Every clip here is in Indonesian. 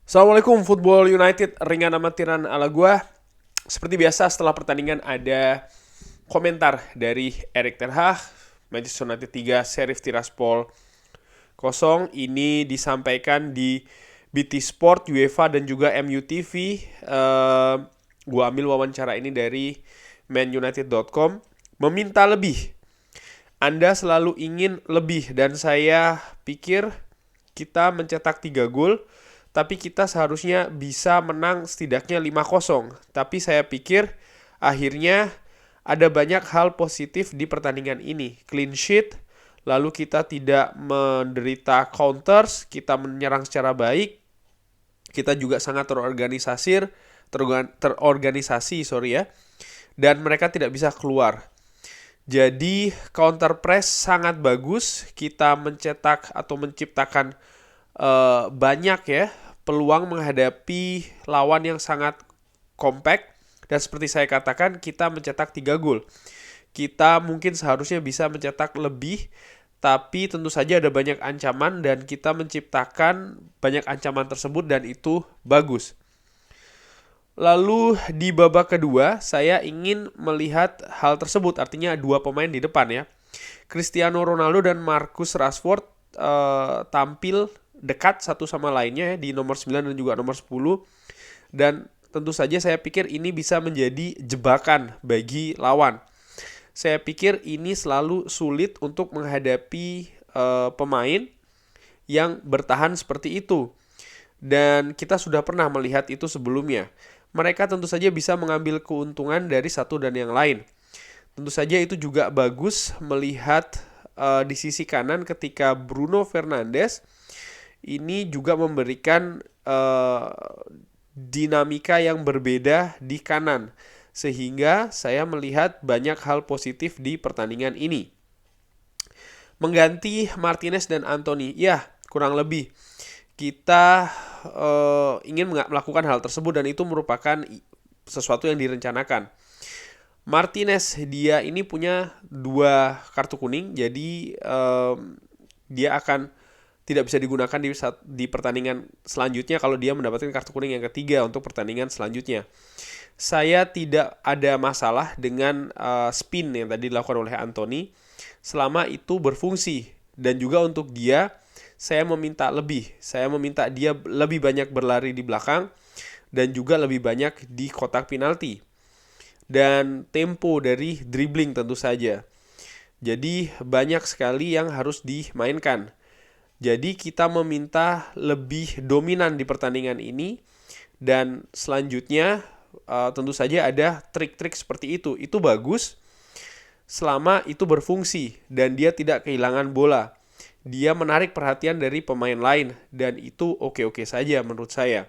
Assalamualaikum Football United, ringan amatiran ala gua. Seperti biasa setelah pertandingan ada komentar dari Erik ten Hag, Manchester United 3, Sheriff Tiraspol 0. Ini disampaikan di BT Sport, UEFA dan juga MUTV. Gua ambil wawancara ini dari manunited.com. Meminta lebih. Anda selalu ingin lebih dan saya pikir kita mencetak 3 gol, tapi kita seharusnya bisa menang setidaknya 5-0. Tapi saya pikir akhirnya ada banyak hal positif di pertandingan ini. Clean sheet, lalu kita tidak menderita counters, kita menyerang secara baik, kita juga sangat terorganisasi, sorry ya, dan mereka tidak bisa keluar. Jadi counter press sangat bagus, kita mencetak atau menciptakan banyak ya peluang menghadapi lawan yang sangat compact, dan seperti saya katakan kita mencetak 3 gol. Kita mungkin seharusnya bisa mencetak lebih, tapi tentu saja ada banyak ancaman dan kita menciptakan banyak ancaman tersebut dan itu bagus. Lalu di babak kedua saya ingin melihat hal tersebut, artinya dua pemain di depan ya. Cristiano Ronaldo dan Marcus Rashford tampil dekat satu sama lainnya ya, di nomor 9 dan juga nomor 10. Dan tentu saja saya pikir ini bisa menjadi jebakan bagi lawan. Saya pikir ini selalu sulit untuk menghadapi pemain yang bertahan seperti itu. Dan kita sudah pernah melihat itu sebelumnya. Mereka tentu saja bisa mengambil keuntungan dari satu dan yang lain. Tentu saja itu juga bagus melihat di sisi kanan ketika Bruno Fernandes ini juga memberikan dinamika yang berbeda di kanan. Sehingga saya melihat banyak hal positif di pertandingan ini. Mengganti Martinez dan Anthony, ya kurang lebih kita ingin melakukan hal tersebut dan itu merupakan sesuatu yang direncanakan. Martinez dia ini punya 2 kartu kuning, jadi dia akan tidak bisa digunakan di pertandingan selanjutnya kalau dia mendapatkan kartu kuning yang ketiga untuk pertandingan selanjutnya. Saya tidak ada masalah dengan spin yang tadi dilakukan oleh Anthony selama itu berfungsi, dan juga untuk dia saya meminta lebih. Saya meminta dia lebih banyak berlari di belakang dan juga lebih banyak di kotak penalti. Dan tempo dari dribbling tentu saja. Jadi banyak sekali yang harus dimainkan. Jadi kita meminta lebih dominan di pertandingan ini. Dan selanjutnya tentu saja ada trik-trik seperti itu. Itu bagus selama itu berfungsi dan dia tidak kehilangan bola. Dia menarik perhatian dari pemain lain dan itu oke-oke saja menurut saya.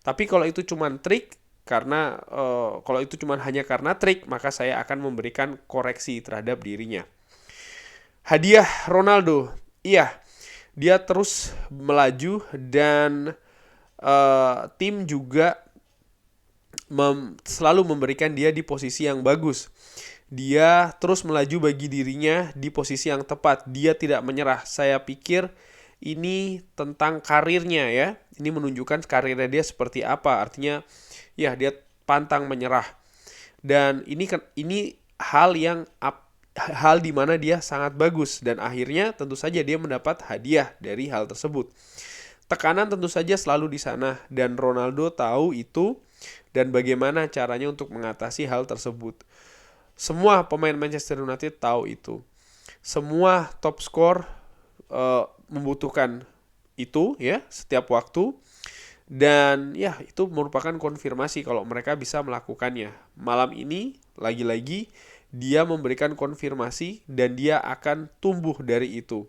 Tapi kalau itu cuma trik, kalau itu cuma hanya karena trik, maka saya akan memberikan koreksi terhadap dirinya. Hadiah Ronaldo, iya, dia terus melaju dan tim juga selalu memberikan dia di posisi yang bagus. Dia terus melaju bagi dirinya di posisi yang tepat. Dia tidak menyerah. Saya pikir ini tentang karirnya ya. Ini menunjukkan karirnya dia seperti apa. Artinya ya dia pantang menyerah. Dan ini hal di mana dia sangat bagus dan akhirnya tentu saja dia mendapat hadiah dari hal tersebut. Tekanan tentu saja selalu di sana dan Ronaldo tahu itu dan bagaimana caranya untuk mengatasi hal tersebut. Semua pemain Manchester United tahu itu. Semua top skor membutuhkan itu ya setiap waktu. Dan ya itu merupakan konfirmasi kalau mereka bisa melakukannya. Malam ini lagi-lagi dia memberikan konfirmasi dan dia akan tumbuh dari itu.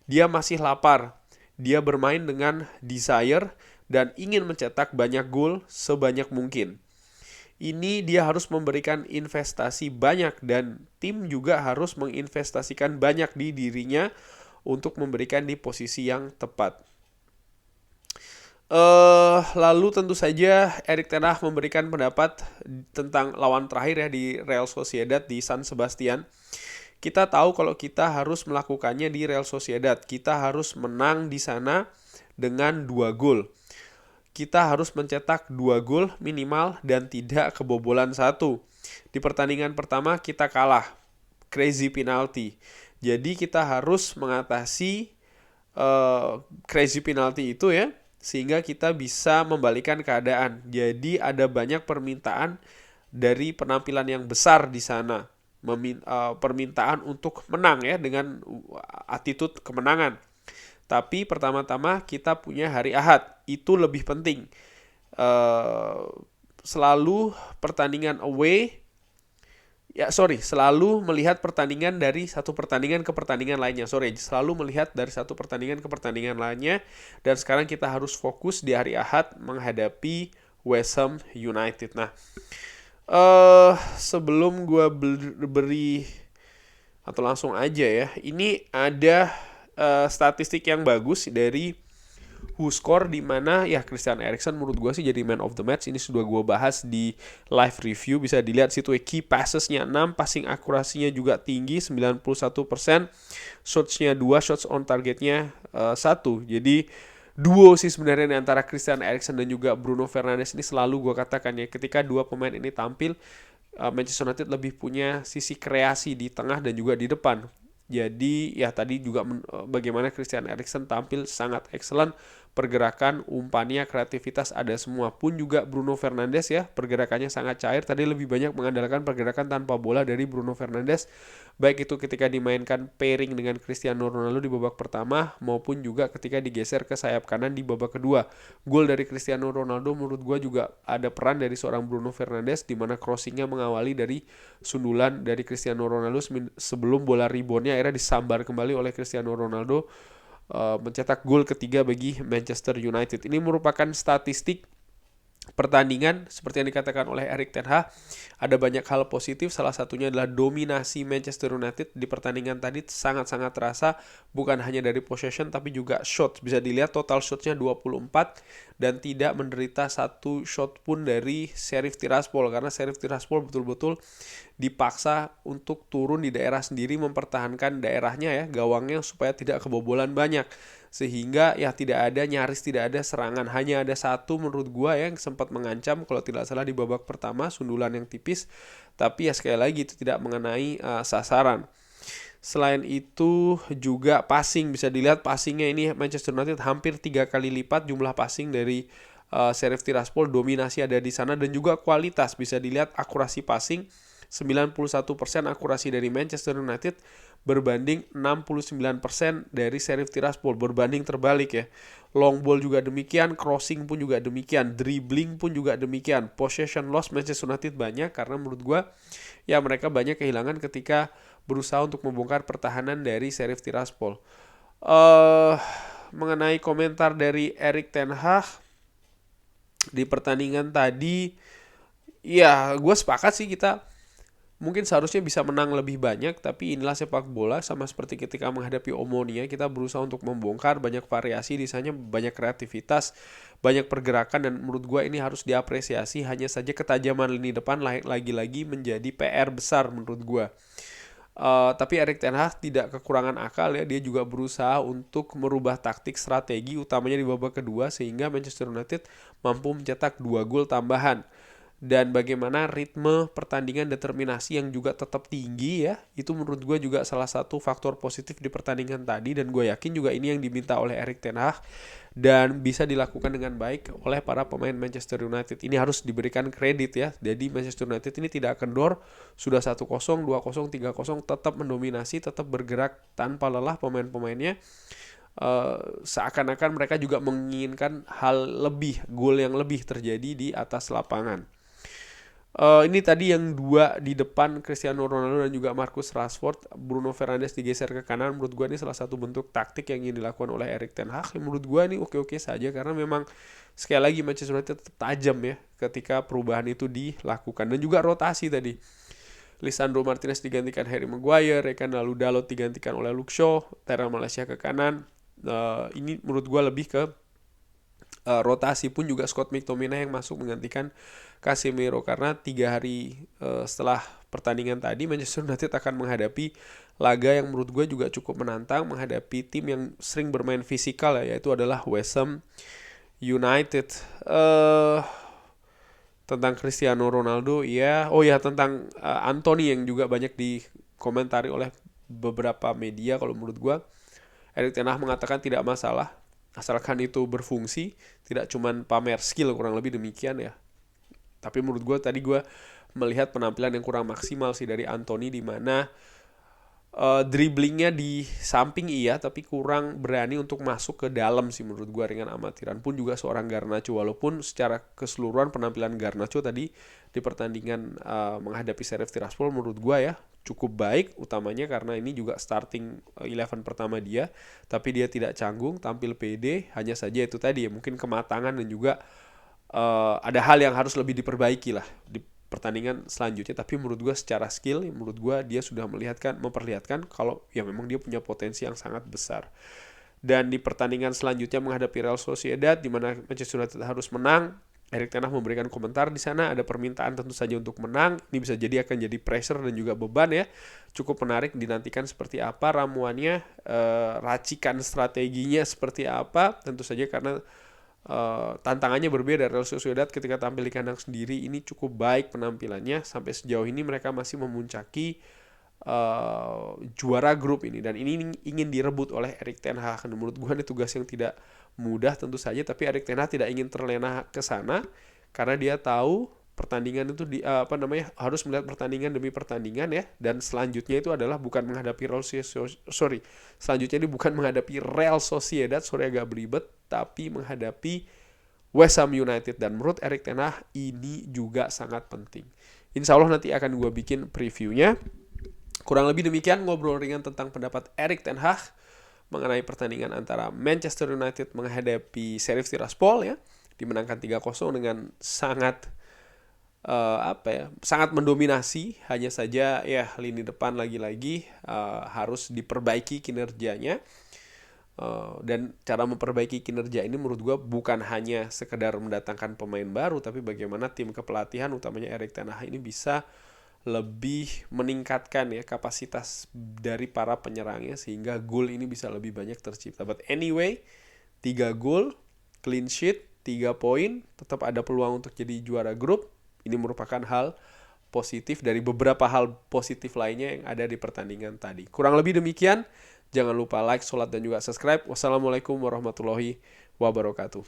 Dia masih lapar. Dia bermain dengan desire dan ingin mencetak banyak gol sebanyak mungkin. Ini dia harus memberikan investasi banyak dan tim juga harus menginvestasikan banyak di dirinya untuk memberikan di posisi yang tepat. Lalu tentu saja Erik ten Hag memberikan pendapat tentang lawan terakhir ya di Real Sociedad di San Sebastian. Kita tahu kalau kita harus melakukannya di Real Sociedad. Kita harus menang di sana dengan 2 gol. kita harus mencetak 2 gol minimal dan tidak kebobolan 1. Di pertandingan pertama kita kalah, crazy penalty. Jadi kita harus mengatasi crazy penalty itu ya, sehingga kita bisa membalikan keadaan. Jadi ada banyak permintaan dari penampilan yang besar di sana, permintaan untuk menang ya, dengan attitude kemenangan. Tapi pertama-tama kita punya hari Ahad, itu lebih penting. Selalu pertandingan away, selalu melihat pertandingan dari satu pertandingan ke pertandingan lainnya. Selalu melihat dari satu pertandingan ke pertandingan lainnya. Dan sekarang kita harus fokus di hari Ahad menghadapi West Ham United. Nah, sebelum gue beri atau langsung aja ya, ini ada statistik yang bagus dari WhoScore, di mana ya Christian Eriksen menurut gue sih jadi man of the match. Ini sudah gue bahas di live review, bisa dilihat situ. Key passesnya 6, passing akurasinya juga tinggi 91%, shotsnya 2, shots on targetnya 1. Jadi duo sih sebenarnya antara Christian Eriksen dan juga Bruno Fernandes ini. Selalu gue katakan ya, ketika dua pemain ini tampil, Manchester United lebih punya sisi kreasi di tengah dan juga di depan. Jadi ya tadi juga bagaimana Christian Eriksen tampil sangat excellent, pergerakan, umpannya, kreativitas ada semua. Pun juga Bruno Fernandes ya, pergerakannya sangat cair. Tadi lebih banyak mengandalkan pergerakan tanpa bola dari Bruno Fernandes, baik itu ketika dimainkan pairing dengan Cristiano Ronaldo di babak pertama, maupun juga ketika digeser ke sayap kanan di babak kedua. Gol dari Cristiano Ronaldo menurut gue juga ada peran dari seorang Bruno Fernandes, di mana crossingnya mengawali dari sundulan dari Cristiano Ronaldo sebelum bola reboundnya akhirnya disambar kembali oleh Cristiano Ronaldo, mencetak gol ketiga bagi Manchester United. Ini merupakan statistik pertandingan seperti yang dikatakan oleh Erik ten Hag. Ada banyak hal positif, salah satunya adalah dominasi Manchester United di pertandingan tadi sangat-sangat terasa, bukan hanya dari possession tapi juga shots. Bisa dilihat total shotsnya 24 dan tidak menderita satu shot pun dari Sheriff Tiraspol, karena Sheriff Tiraspol betul-betul dipaksa untuk turun di daerah sendiri, mempertahankan daerahnya ya, gawangnya, supaya tidak kebobolan banyak. Sehingga ya nyaris tidak ada serangan. Hanya ada satu menurut gua yang sempat mengancam, kalau tidak salah di babak pertama, sundulan yang tipis, tapi ya sekali lagi itu tidak mengenai sasaran. Selain itu juga passing, bisa dilihat passingnya ini Manchester United hampir 3 kali lipat jumlah passing dari Sheriff Tiraspol. Dominasi ada di sana, dan juga kualitas, bisa dilihat akurasi passing 91% akurasi dari Manchester United berbanding 69% dari Sheriff Tiraspol, berbanding terbalik ya. Long ball juga demikian, crossing pun juga demikian, dribbling pun juga demikian. Possession loss Manchester United banyak, karena menurut gue ya mereka banyak kehilangan ketika berusaha untuk membongkar pertahanan dari Sheriff Tiraspol. Mengenai komentar dari Erik ten Hag di pertandingan tadi, ya gue sepakat sih, kita mungkin seharusnya bisa menang lebih banyak, tapi inilah sepak bola. Sama seperti ketika menghadapi Omonia, kita berusaha untuk membongkar, banyak variasi di sana, banyak kreativitas, banyak pergerakan, dan menurut gue ini harus diapresiasi. Hanya saja ketajaman lini depan lagi-lagi menjadi PR besar menurut gue. Tapi Erik ten Hag tidak kekurangan akal ya, dia juga berusaha untuk merubah taktik strategi utamanya di babak kedua, sehingga Manchester United mampu mencetak 2 gol tambahan. Dan bagaimana ritme pertandingan, determinasi yang juga tetap tinggi ya, itu menurut gue juga salah satu faktor positif di pertandingan tadi. Dan gue yakin juga ini yang diminta oleh Erik ten Hag dan bisa dilakukan dengan baik oleh para pemain Manchester United. Ini harus diberikan kredit ya. Jadi Manchester United ini tidak kendor, sudah 1-0, 2-0, 3-0, tetap mendominasi, tetap bergerak tanpa lelah pemain-pemainnya. Seakan-akan mereka juga menginginkan hal lebih, gol yang lebih terjadi di atas lapangan. Ini tadi yang 2 di depan, Cristiano Ronaldo dan juga Marcus Rashford. Bruno Fernandes digeser ke kanan. Menurut gue ini salah satu bentuk taktik yang ingin dilakukan oleh Erik ten Hag. Menurut gue ini oke-oke saja, karena memang sekali lagi Manchester United tetap tajam ya ketika perubahan itu dilakukan. Dan juga rotasi tadi, Lisandro Martinez digantikan Harry Maguire, Rekan lalu Dalot digantikan oleh Luke Shaw, Tyrell Malacia ke kanan. Ini menurut gue lebih ke rotasi. Pun juga Scott McTominay yang masuk menggantikan Casemiro, karena 3 hari setelah pertandingan tadi Manchester United akan menghadapi laga yang menurut gue juga cukup menantang, menghadapi tim yang sering bermain fisikal ya, yaitu adalah West Ham United. Tentang Cristiano Ronaldo, ya. Oh ya, tentang Anthony yang juga banyak dikomentari oleh beberapa media. Kalau menurut gue, Erik ten Hag mengatakan tidak masalah asalkan itu berfungsi, tidak cuman pamer skill, kurang lebih demikian ya. Tapi menurut gue tadi gue melihat penampilan yang kurang maksimal sih dari Anthony, di mana dribblingnya di samping iya, tapi kurang berani untuk masuk ke dalam sih menurut gue dengan amatiran. Pun juga seorang Garnacho, walaupun secara keseluruhan penampilan Garnacho tadi di pertandingan menghadapi Sheriff Tiraspol menurut gue ya cukup baik, utamanya karena ini juga starting 11 pertama dia, tapi dia tidak canggung, tampil pede. Hanya saja itu tadi ya, mungkin kematangan dan juga ada hal yang harus lebih diperbaiki lah di pertandingan selanjutnya. Tapi menurut gue secara skill, menurut gue dia sudah memperlihatkan kalau ya memang dia punya potensi yang sangat besar. Dan di pertandingan selanjutnya menghadapi Real Sociedad, di mana Manchester United harus menang, Erik ten Hag memberikan komentar di sana, ada permintaan tentu saja untuk menang. Ini bisa jadi akan jadi pressure dan juga beban ya. Cukup menarik dinantikan seperti apa ramuannya, racikan strateginya seperti apa. Tentu saja karena tantangannya berbeda. Real Sociedad ketika tampil di kandang sendiri ini cukup baik penampilannya, sampai sejauh ini mereka masih memuncaki juara grup ini, dan ini ingin direbut oleh Erik ten Hag. Menurut gue ini tugas yang tidak mudah tentu saja, tapi Erik ten Hag tidak ingin terlena ke sana karena dia tahu pertandingan itu harus melihat pertandingan demi pertandingan ya, dan selanjutnya itu adalah bukan menghadapi selanjutnya ini bukan menghadapi Real Sociedad, agak belibet, tapi menghadapi West Ham United. Dan menurut Erik ten Hag ini juga sangat penting. Insya Allah nanti akan gue bikin previewnya. Kurang lebih demikian ngobrol ringan tentang pendapat Erik ten Hag mengenai pertandingan antara Manchester United menghadapi Sheriff Tiraspol ya, dimenangkan 3-0 dengan sangat sangat mendominasi. Hanya saja ya lini depan lagi-lagi harus diperbaiki kinerjanya. Dan cara memperbaiki kinerja ini menurut gue bukan hanya sekedar mendatangkan pemain baru, tapi bagaimana tim kepelatihan utamanya Erik ten Hag ini bisa lebih meningkatkan ya kapasitas dari para penyerangnya sehingga gol ini bisa lebih banyak tercipta. But anyway, 3 gol, clean sheet, 3 poin, tetap ada peluang untuk jadi juara grup. Ini merupakan hal positif dari beberapa hal positif lainnya yang ada di pertandingan tadi. Kurang lebih demikian. Jangan lupa like, sholat, dan juga subscribe. Wassalamualaikum warahmatullahi wabarakatuh.